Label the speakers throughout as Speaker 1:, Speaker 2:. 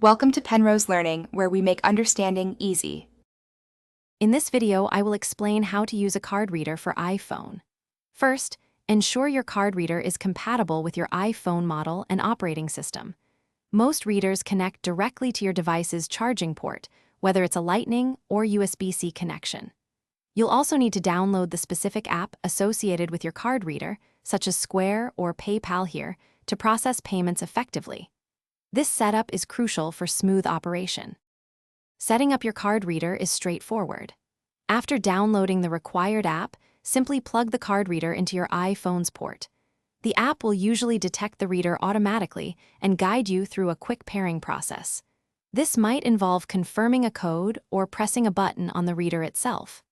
Speaker 1: Welcome to Penrose Learning, where we make understanding easy.
Speaker 2: In this video, I will explain how to use a card reader for iPhone. First, ensure your card reader is compatible with your iPhone model and operating system. Most readers connect directly to your device's charging port, whether it's a Lightning or USB-C connection. You'll also need to download the specific app associated with your card reader, such as Square or PayPal here, to process payments effectively. This setup is crucial for smooth operation. Setting up your card reader is straightforward. After downloading the required app, simply plug the card reader into your iPhone's port. The app will usually detect the reader automatically and guide you through a quick pairing process. This might involve confirming a code or pressing a button on the reader itself.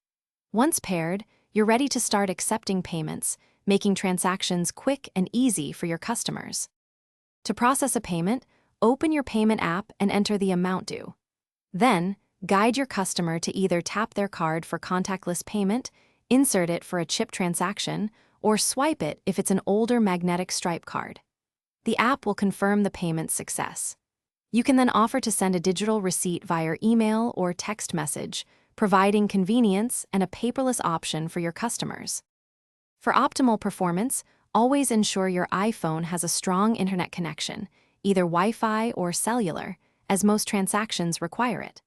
Speaker 2: Once paired, you're ready to start accepting payments, making transactions quick and easy for your customers. To process a payment, open your payment app and enter the amount due. Then, guide your customer to either tap their card for contactless payment, insert it for a chip transaction, or swipe it if it's an older magnetic stripe card. The app will confirm the payment's success. You can then offer to send a digital receipt via email or text message, providing convenience and a paperless option for your customers. For optimal performance, always ensure your iPhone has a strong internet connection, either Wi-Fi or cellular, as most transactions require it.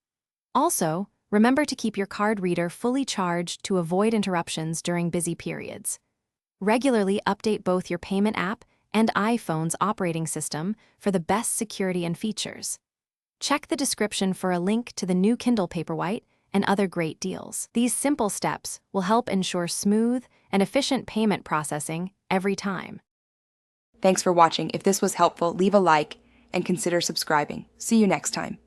Speaker 2: Also, remember to keep your card reader fully charged to avoid interruptions during busy periods. Regularly update both your payment app and iPhone's operating system for the best security and features. Check the description for a link to the new Kindle Paperwhite and other great deals. These simple steps will help ensure smooth and efficient payment processing every time.
Speaker 1: Thanks for watching. If this was helpful, leave a like and consider subscribing. See you next time.